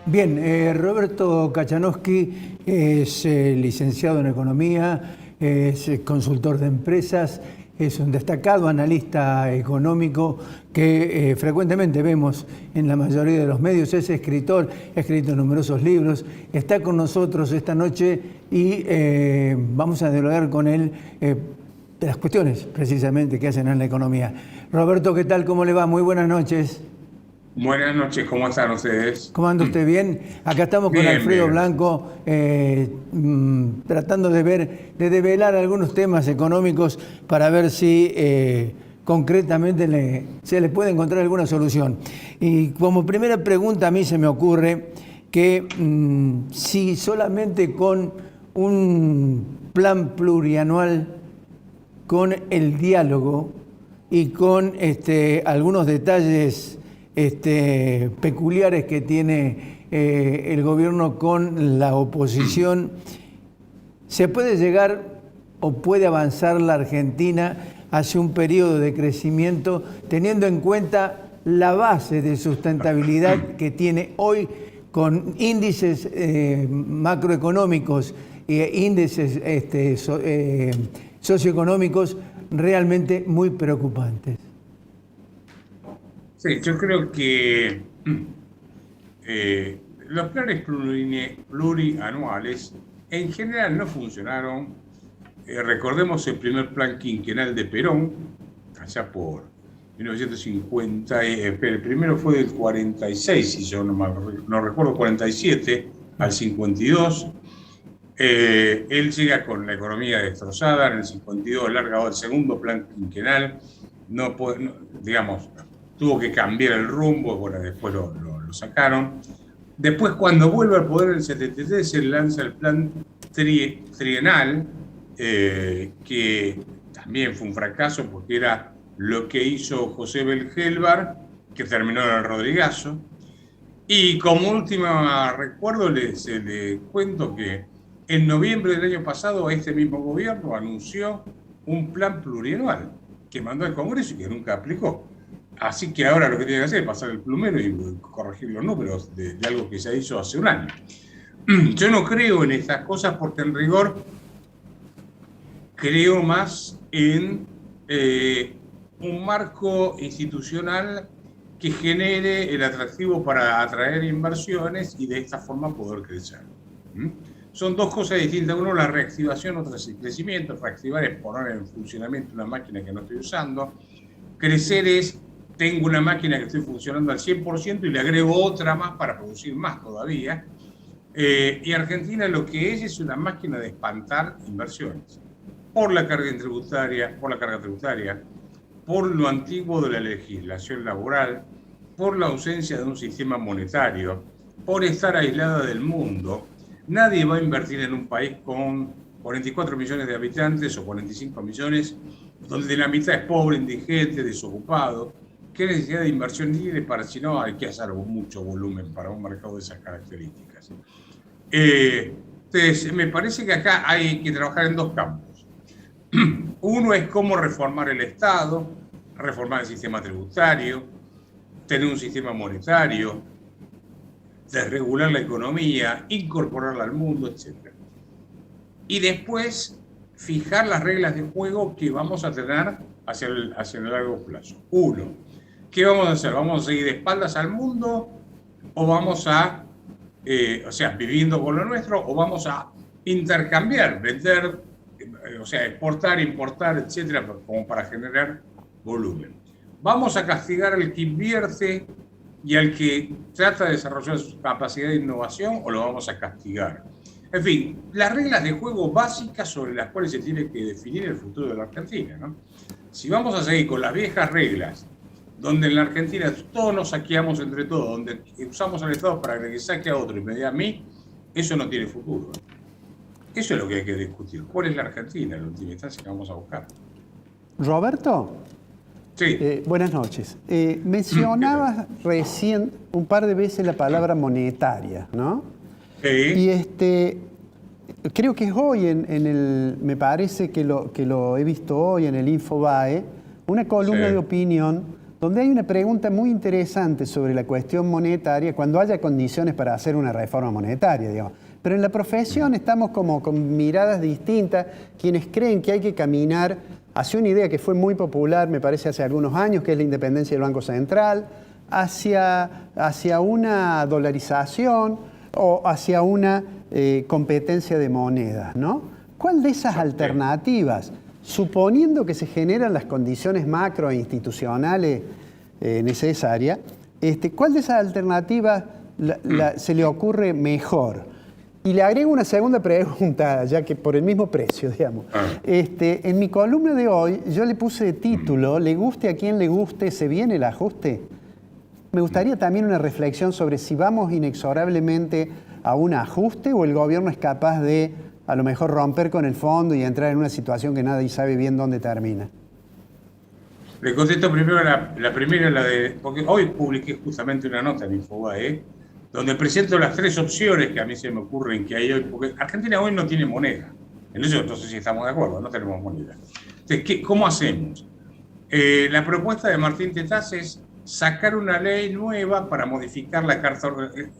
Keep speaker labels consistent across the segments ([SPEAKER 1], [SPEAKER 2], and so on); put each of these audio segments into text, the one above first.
[SPEAKER 1] Bien, Roberto Kachanowski es licenciado en Economía, es consultor de empresas, es un destacado analista económico que frecuentemente vemos en la mayoría de los medios, es escritor, ha escrito numerosos libros, está con nosotros esta noche y vamos a dialogar con él de las cuestiones precisamente que hacen en la economía. Roberto, ¿qué tal? ¿Cómo le va? Muy buenas noches.
[SPEAKER 2] Buenas noches, ¿cómo están ustedes?
[SPEAKER 1] ¿Cómo anda usted? ¿Bien? Acá estamos con
[SPEAKER 2] Bien,
[SPEAKER 1] Alfredo
[SPEAKER 2] bien, gracias.
[SPEAKER 1] Blanco tratando de develar algunos temas económicos para ver si concretamente se le puede encontrar alguna solución. Y como primera pregunta a mí se me ocurre que si solamente con un plan plurianual, con el diálogo y con algunos detalles peculiares que tiene el gobierno con la oposición, ¿se puede llegar o puede avanzar la Argentina hacia un periodo de crecimiento teniendo en cuenta la base de sustentabilidad que tiene hoy con índices macroeconómicos e índices socioeconómicos realmente muy preocupantes?
[SPEAKER 2] Sí, yo creo que los planes plurianuales en general no funcionaron. Recordemos el primer plan quinquenal de Perón, allá por 1950, el primero fue del 46, si yo no recuerdo, 47 al 52. Él llega con la economía destrozada, en el 52 larga el segundo plan quinquenal, digamos, tuvo que cambiar el rumbo, bueno, después lo sacaron. Después, cuando vuelve al poder en el 73, se lanza el plan trienal, que también fue un fracaso porque era lo que hizo José Belgelbar, que terminó en el Rodrigazo. Y como último recuerdo, les cuento que en noviembre del año pasado este mismo gobierno anunció un plan plurianual que mandó al Congreso y que nunca aplicó. Así que ahora lo que tiene que hacer es pasar el plumero y corregir los números de algo que se hizo hace un año. Yo no creo en estas cosas porque en rigor creo más en un marco institucional que genere el atractivo para atraer inversiones y de esta forma poder crecer. Son dos cosas distintas. Uno, la reactivación, otra es el crecimiento. Reactivar es poner en funcionamiento una máquina que no estoy usando. Crecer es, tengo una máquina que estoy funcionando al 100% y le agrego otra más para producir más todavía. Y Argentina lo que es una máquina de espantar inversiones. Por la carga tributaria, por lo antiguo de la legislación laboral, por la ausencia de un sistema monetario, por estar aislada del mundo. Nadie va a invertir en un país con 44 millones de habitantes o 45 millones, donde la mitad es pobre, indigente, desocupado. ¿Qué necesidad de inversión tiene para si no hay que hacer mucho volumen para un mercado de esas características? Entonces, me parece que acá hay que trabajar en dos campos. Uno es cómo reformar el Estado, reformar el sistema tributario, tener un sistema monetario, desregular la economía, incorporarla al mundo, etc. Y después fijar las reglas de juego que vamos a tener hacia el largo plazo. Uno, ¿qué vamos a hacer? ¿Vamos a seguir de espaldas al mundo o vamos a, viviendo con lo nuestro, o vamos a intercambiar, vender, exportar, importar, etcétera, como para generar volumen? ¿Vamos a castigar al que invierte y al que trata de desarrollar su capacidad de innovación o lo vamos a castigar? En fin, las reglas de juego básicas sobre las cuales se tiene que definir el futuro de la Argentina, ¿no? Si vamos a seguir con las viejas reglas, donde en la Argentina todos nos saqueamos entre todos, donde usamos al Estado para que saque a otro y me dé a mí, eso no tiene futuro. Eso es lo que hay que discutir. ¿Cuál es la Argentina en última instancia que vamos a buscar?
[SPEAKER 3] Roberto,
[SPEAKER 2] Sí.
[SPEAKER 3] buenas noches. Mencionabas recién un par de veces la palabra monetaria, ¿no?
[SPEAKER 2] Sí.
[SPEAKER 3] Y creo que es hoy me parece que lo he visto hoy en el Infobae, una columna
[SPEAKER 2] Sí.
[SPEAKER 3] de opinión donde hay una pregunta muy interesante sobre la cuestión monetaria cuando haya condiciones para hacer una reforma monetaria, digamos. Pero en la profesión estamos como con miradas distintas, quienes creen que hay que caminar hacia una idea que fue muy popular, me parece, hace algunos años, que es la independencia del Banco Central, hacia una dolarización o hacia una competencia de monedas, ¿no? ¿Cuál de esas alternativas, suponiendo que se generan las condiciones macro e institucionales necesarias, cuál de esas alternativas se le ocurre mejor? Y le agrego una segunda pregunta, ya que por el mismo precio, digamos. En mi columna de hoy yo le puse de título, le guste a quien le guste, ¿se viene el ajuste? Me gustaría también una reflexión sobre si vamos inexorablemente a un ajuste o el gobierno es capaz de a lo mejor romper con el fondo y entrar en una situación que nadie sabe bien dónde termina.
[SPEAKER 2] Le contesto primero la primera, porque hoy publiqué justamente una nota en Infobae, donde presento las 3 opciones que a mí se me ocurren que hay hoy, porque Argentina hoy no tiene moneda. En eso no sé si estamos de acuerdo, no tenemos moneda. Entonces, ¿cómo hacemos? La propuesta de Martín Tetaz es sacar una ley nueva para modificar la carta.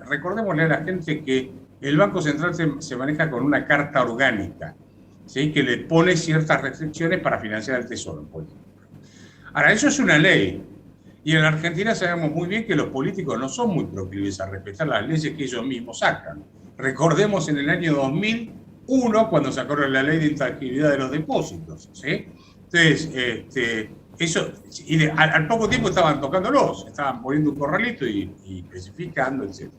[SPEAKER 2] Recordémosle a la gente que el Banco Central se maneja con una carta orgánica, ¿sí? Que le pone ciertas restricciones para financiar el Tesoro, por ejemplo. Ahora, eso es una ley. Y en la Argentina sabemos muy bien que los políticos no son muy proclives a respetar las leyes que ellos mismos sacan. Recordemos en el año 2001, cuando sacaron la ley de intangibilidad de los depósitos, ¿sí? Entonces, al poco tiempo estaban tocándolos, estaban poniendo un corralito y especificando, etc.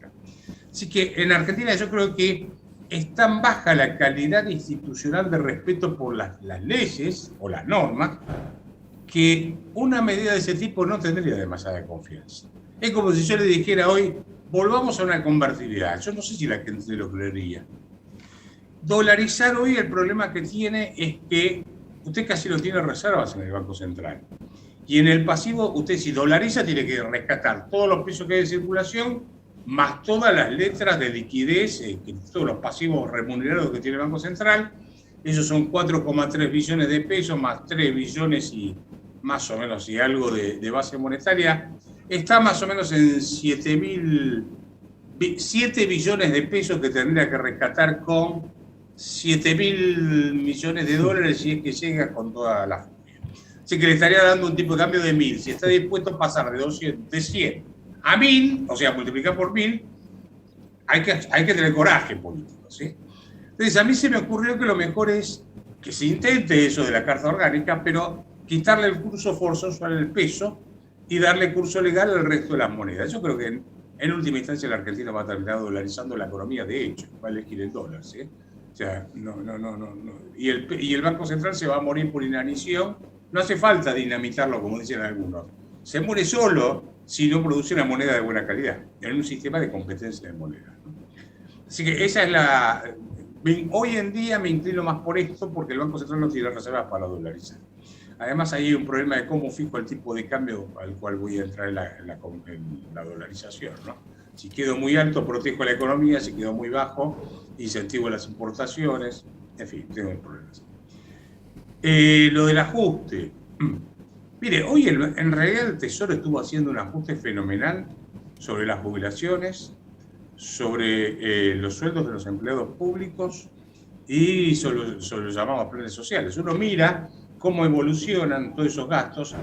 [SPEAKER 2] Así que en Argentina yo creo que es tan baja la calidad institucional de respeto por las leyes o las normas, que una medida de ese tipo no tendría demasiada confianza. Es como si yo le dijera hoy, volvamos a una convertibilidad. Yo no sé si la gente lo creería. Dolarizar hoy, el problema que tiene es que usted casi no tiene reservas en el Banco Central. Y en el pasivo, usted si dolariza tiene que rescatar todos los pesos que hay de circulación, más todas las letras de liquidez, todos los pasivos remunerados que tiene el Banco Central. Esos son 4,3 billones de pesos, más 3 billones y más o menos y algo de base monetaria. Está más o menos en 7 billones de pesos que tendría que rescatar con 7.000 millones de dólares si es que llega con toda la furia. Así que le estaría dando un tipo de cambio de 1.000. Si está dispuesto a pasar de 100 a 1.000, o sea, multiplicar por 1.000, hay que tener coraje político, ¿sí? Entonces, a mí se me ocurrió que lo mejor es que se intente eso de la carta orgánica, pero quitarle el curso forzoso al peso y darle curso legal al resto de las monedas. Yo creo que en última instancia la Argentina va a terminar dolarizando la economía, de hecho, va a elegir el dólar, ¿sí? O sea, no. Y el Banco Central se va a morir por inanición. No hace falta dinamitarlo, como dicen algunos. Se muere solo si no produce una moneda de buena calidad, en un sistema de competencia de moneda. Así que esa es hoy en día me inclino más por esto, porque el Banco Central no tiene reservas para dolarizar. Además, ahí hay un problema de cómo fijo el tipo de cambio al cual voy a entrar en la dolarización, ¿no? Si quedo muy alto, protejo la economía; si quedo muy bajo, incentivo las importaciones. En fin, tengo problemas. Lo del ajuste. Mire, hoy en realidad el Tesoro estuvo haciendo un ajuste fenomenal sobre las jubilaciones, sobre los sueldos de los empleados públicos y sobre los llamados planes sociales. Uno mira cómo evolucionan todos esos gastos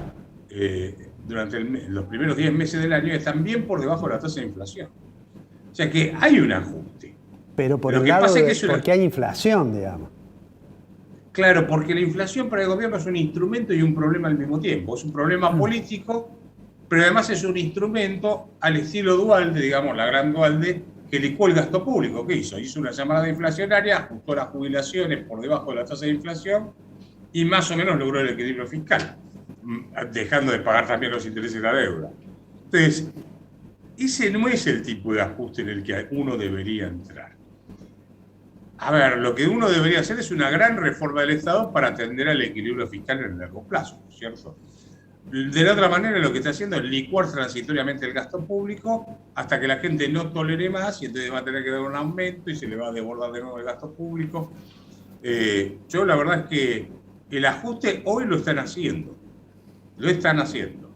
[SPEAKER 2] durante los primeros 10 meses del año, están bien por debajo de la tasa de inflación. O sea que hay un ajuste.
[SPEAKER 3] Pero por el lado porque hay inflación, digamos.
[SPEAKER 2] Claro, porque la inflación para el gobierno es un instrumento y un problema al mismo tiempo. Es un problema político, pero además es un instrumento al estilo Duhalde, digamos, la gran Duhalde, que licuó el gasto público. ¿Qué hizo? Hizo una llamada inflacionaria, ajustó las jubilaciones por debajo de la tasa de inflación y más o menos logró el equilibrio fiscal, dejando de pagar también los intereses de la deuda. Entonces, ese no es el tipo de ajuste en el que uno debería entrar. A ver, lo que uno debería hacer es una gran reforma del Estado para atender al equilibrio fiscal en el largo plazo, ¿cierto? De la otra manera, lo que está haciendo es licuar transitoriamente el gasto público hasta que la gente no tolere más y entonces va a tener que dar un aumento y se le va a desbordar de nuevo el gasto público. Yo la verdad es que el ajuste hoy lo están haciendo. Lo están haciendo.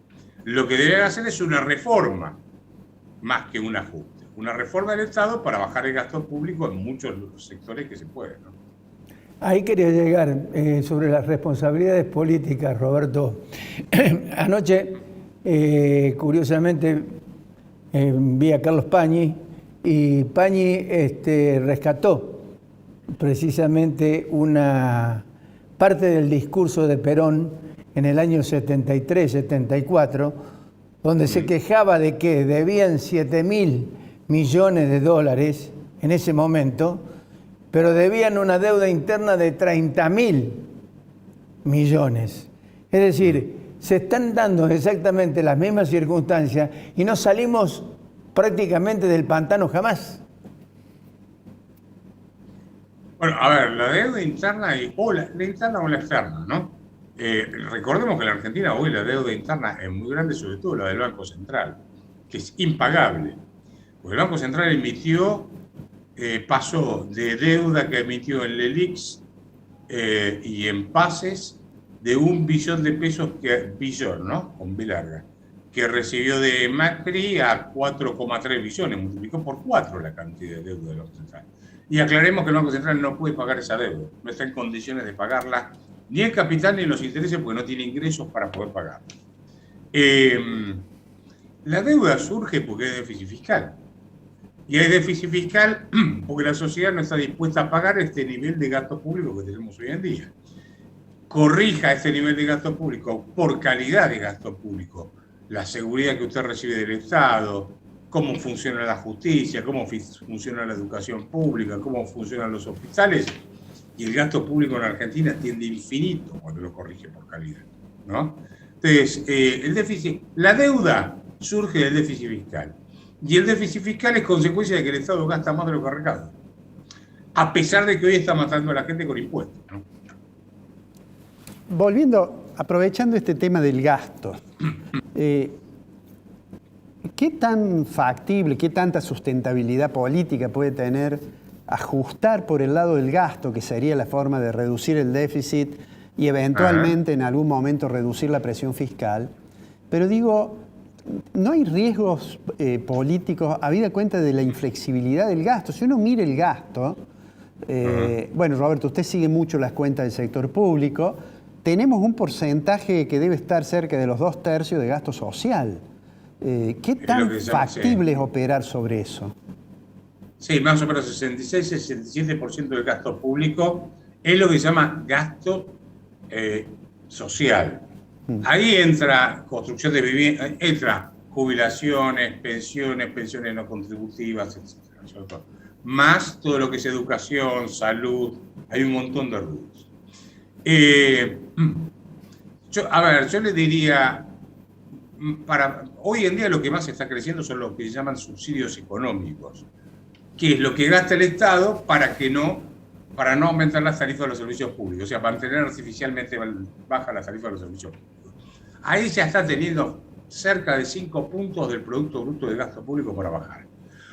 [SPEAKER 2] Lo que deben hacer es una reforma, más que un ajuste. Una reforma del Estado para bajar el gasto público en muchos sectores que se pueden, ¿no?
[SPEAKER 1] Ahí quería llegar sobre las responsabilidades políticas, Roberto. Anoche, curiosamente, vi a Carlos Pañi y Pañi rescató precisamente una parte del discurso de Perón en el año 73, 74, donde se quejaba de que debían 7.000 millones de dólares en ese momento, pero debían una deuda interna de 30.000 millones. Es decir, se están dando exactamente las mismas circunstancias y no salimos prácticamente del pantano jamás.
[SPEAKER 2] Bueno, a ver, la deuda interna o la interna o la externa, ¿no? Recordemos que en la Argentina hoy la deuda interna es muy grande, sobre todo la del Banco Central, que es impagable. Porque el Banco Central pasó de deuda que emitió en LELIX y en pases de 1 billón de pesos, billón, ¿no? Con B larga, que recibió de Macri a 4,3 billones, multiplicó por 4 la cantidad de deuda del Banco Central. Y aclaremos que el Banco Central no puede pagar esa deuda, no está en condiciones de pagarla, ni el capital ni los intereses, porque no tiene ingresos para poder pagarla. La deuda surge porque hay déficit fiscal. Y hay déficit fiscal porque la sociedad no está dispuesta a pagar este nivel de gasto público que tenemos hoy en día. Corrija este nivel de gasto público por calidad de gasto público, la seguridad que usted recibe del Estado, cómo funciona la justicia, cómo funciona la educación pública, cómo funcionan los hospitales, y el gasto público en Argentina tiende infinito cuando lo corrige por calidad, ¿no? Entonces, la deuda surge del déficit fiscal. Y el déficit fiscal es consecuencia de que el Estado gasta más de lo que recauda, a pesar de que hoy está matando a la gente con impuestos, ¿no?
[SPEAKER 3] Aprovechando este tema del gasto, ¿qué tan factible, qué tanta sustentabilidad política puede tener ajustar por el lado del gasto, que sería la forma de reducir el déficit y eventualmente en algún momento reducir la presión fiscal? Pero digo, ¿no hay riesgos políticos habida cuenta de la inflexibilidad del gasto? Si uno mira el gasto, bueno, Roberto, usted sigue mucho las cuentas del sector público, tenemos un porcentaje que debe estar cerca de los 2/3 de gasto social. ¿Qué tan factible es operar sobre eso?
[SPEAKER 2] Sí, más o menos 66-67% del gasto público es lo que se llama gasto social. Ahí entra construcción de vivienda, entra jubilaciones, pensiones no contributivas, etc. Más todo lo que es educación, salud, hay un montón de rubros. Yo le diría, hoy en día lo que más está creciendo son lo que se llaman subsidios económicos, que es lo que gasta el Estado para no aumentar las tarifas de los servicios públicos, o sea, mantener artificialmente baja la tarifa de los servicios públicos. Ahí ya está teniendo cerca de 5 puntos del Producto Bruto de Gasto Público para bajar.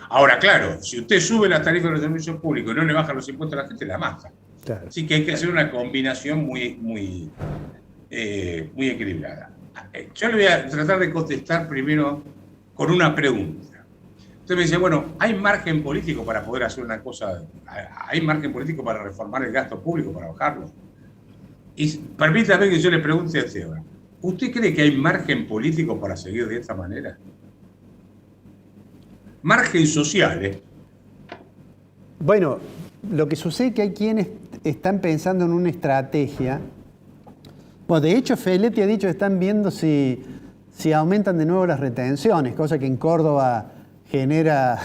[SPEAKER 2] Ahora, claro, si usted sube la tarifa de los servicios públicos y no le baja los impuestos a la gente, la mata. Claro. Así que hay que hacer una combinación muy equilibrada. Yo le voy a tratar de contestar primero con una pregunta. Usted me dice, bueno, ¿hay margen político para poder hacer una cosa? ¿Hay margen político para reformar el gasto público, para bajarlo? Y permítame que yo le pregunte a usted ahora, ¿usted cree que hay margen político para seguir de esta manera? Margen social, ¿eh?
[SPEAKER 3] Bueno, lo que sucede es que hay quienes están pensando en una estrategia. Bueno, de hecho, Feletti ha dicho que están viendo si aumentan de nuevo las retenciones, cosa que en Córdoba genera,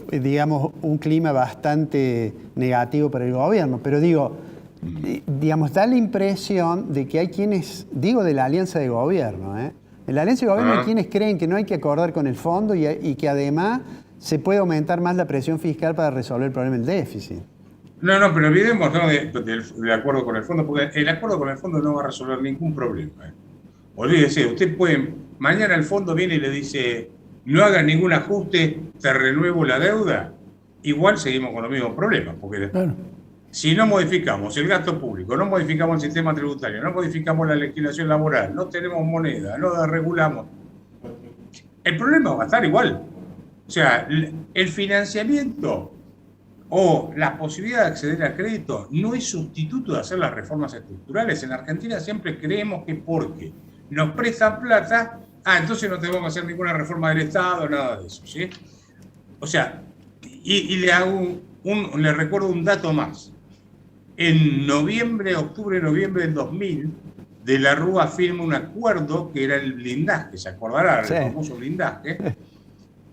[SPEAKER 3] digamos, un clima bastante negativo para el gobierno. Pero digo, digamos, da la impresión de que hay quienes, digo de la alianza de gobierno, en la alianza de gobierno hay quienes creen que no hay que acordar con el fondo y que además se puede aumentar más la presión fiscal para resolver el problema del déficit.
[SPEAKER 2] No, pero olvidemos del acuerdo con el fondo, porque el acuerdo con el fondo no va a resolver ningún problema. Olvídese, usted puede, mañana el fondo viene y le dice, no haga ningún ajuste, te renuevo la deuda, igual seguimos con los mismos problemas, porque si no modificamos el gasto público, no modificamos el sistema tributario, no modificamos la legislación laboral, no tenemos moneda, no regulamos, el problema va a estar igual. O sea, el financiamiento o la posibilidad de acceder al crédito no es sustituto de hacer las reformas estructurales. En Argentina siempre creemos que porque nos prestan plata, entonces no tenemos que hacer ninguna reforma del Estado, nada de eso, ¿sí? O sea, y le recuerdo un dato más. En octubre-noviembre del 2000, De la Rúa firma un acuerdo que era el blindaje, ¿se acordará? Sí. El famoso blindaje,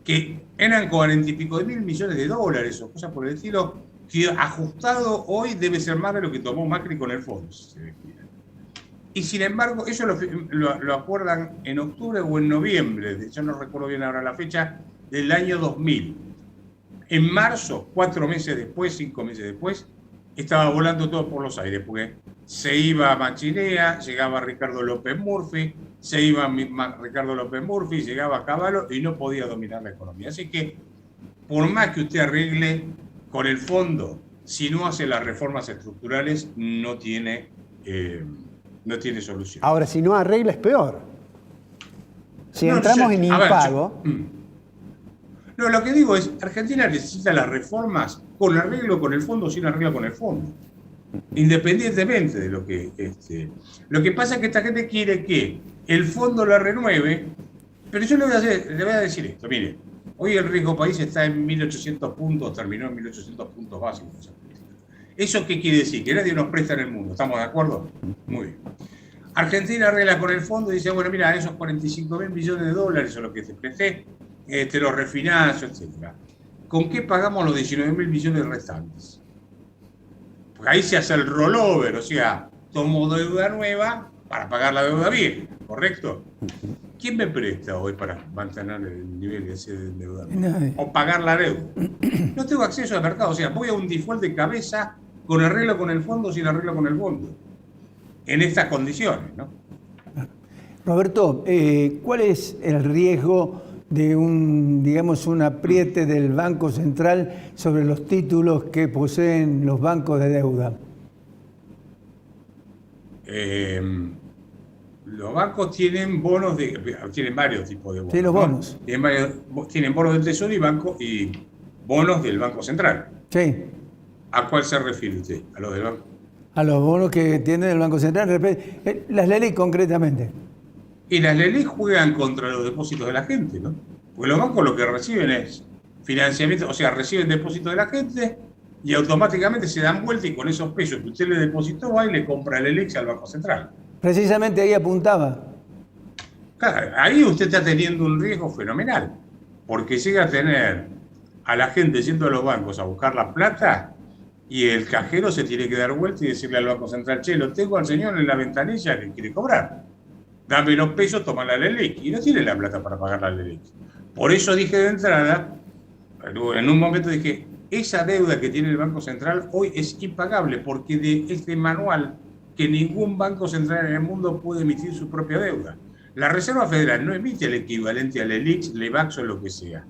[SPEAKER 2] que eran 40 y pico de mil millones de dólares o cosas por el estilo, que ajustado hoy debe ser más de lo que tomó Macri con el fondo, si se descuida. Y sin embargo, eso lo acuerdan en octubre o en noviembre, yo no recuerdo bien ahora la fecha, del año 2000. En marzo, 4 meses después, 5 meses después, estaba volando todo por los aires, porque se iba Machinea, llegaba Ricardo López Murphy, se iba Ricardo López Murphy, llegaba Cavallo y no podía dominar la economía. Así que, por más que usted arregle con el fondo, si no hace las reformas estructurales, no tiene solución.
[SPEAKER 3] Ahora, si no arregla, es peor. Si entramos en impago...
[SPEAKER 2] No, lo que digo es, Argentina necesita las reformas con arreglo con el fondo, sin arreglo con el fondo. Independientemente de lo que... Lo que pasa es que esta gente quiere que el fondo la renueve, pero yo le voy a decir esto, mire, hoy el riesgo país está en 1.800 puntos, terminó en 1.800 puntos básicos. ¿Eso qué quiere decir? Que nadie nos presta en el mundo, ¿estamos de acuerdo? Muy bien. Argentina arregla con el fondo y dice, bueno, mira, esos 45.000 millones de dólares o lo que te presté, te los refinancio, etc. ¿Con qué pagamos los 19.000 millones restantes? Porque ahí se hace el rollover, o sea, tomo deuda nueva para pagar la deuda vieja, ¿correcto? ¿Quién me presta hoy para mantener el nivel de ese endeudamiento? O pagar la deuda. No tengo acceso al mercado, o sea, voy a un default de cabeza con arreglo con el fondo, sin arreglo con el fondo. En estas condiciones, ¿no?
[SPEAKER 1] Roberto, ¿cuál es el riesgo de un apriete del Banco Central sobre los títulos que poseen los bancos de deuda?
[SPEAKER 2] Los bancos tienen bonos tienen varios tipos de bonos.
[SPEAKER 1] Sí, los bonos.
[SPEAKER 2] ¿No? Tienen bonos del Tesoro y bonos del Banco Central.
[SPEAKER 1] Sí.
[SPEAKER 2] ¿A cuál se refiere usted? ¿A los del banco?
[SPEAKER 1] A los bonos que tiene el Banco Central, las LELIQ concretamente.
[SPEAKER 2] Y las LELIQ juegan contra los depósitos de la gente, ¿no? Porque los bancos lo que reciben es financiamiento, o sea, reciben depósitos de la gente y automáticamente se dan vuelta y con esos pesos que usted le depositó va y le compra el LELIQ al Banco Central.
[SPEAKER 1] Precisamente ahí apuntaba.
[SPEAKER 2] Claro, ahí usted está teniendo un riesgo fenomenal, porque llega a tener a la gente yendo a los bancos a buscar la plata y el cajero se tiene que dar vuelta y decirle al Banco Central, che, lo tengo al señor en la ventanilla que quiere cobrar. Dame los pesos, toma la LELIQ. Y no tiene la plata para pagar la LELIQ. Por eso dije de entrada, en un momento dije, esa deuda que tiene el Banco Central hoy es impagable, porque de este manual que ningún Banco Central en el mundo puede emitir su propia deuda. La Reserva Federal no emite el equivalente a LELIQ, LEVAX o lo que sea.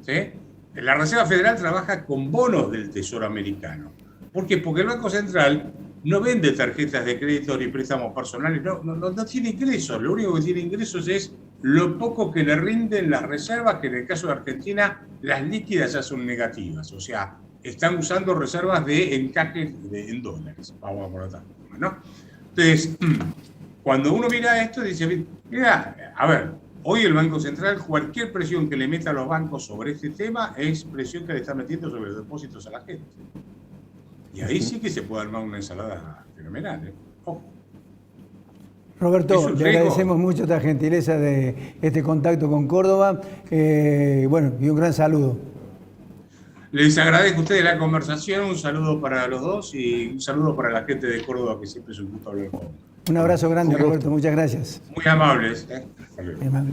[SPEAKER 2] ¿Sí? La Reserva Federal trabaja con bonos del Tesoro americano. ¿Por qué? Porque el Banco Central no vende tarjetas de crédito ni préstamos personales, no tiene ingresos. Lo único que tiene ingresos es lo poco que le rinden las reservas, que en el caso de Argentina las líquidas ya son negativas. O sea, están usando reservas de encaje en dólares. Vamos a poner tal forma, ¿no? Entonces, cuando uno mira esto, dice, mira, a ver, hoy el Banco Central, cualquier presión que le meta a los bancos sobre este tema es presión que le está metiendo sobre los depósitos a la gente. Y ahí sí que se puede armar una ensalada fenomenal, ¿eh? Ojo.
[SPEAKER 1] Roberto, le agradecemos mucho esta gentileza de este contacto con Córdoba. Y un gran saludo.
[SPEAKER 2] Les agradezco a ustedes la conversación, un saludo para los dos y un saludo para la gente de Córdoba, que siempre es un gusto hablar con.
[SPEAKER 1] Un abrazo grande, Roberto, muchas gracias.
[SPEAKER 2] Muy amables. Hasta luego.
[SPEAKER 1] Muy amable.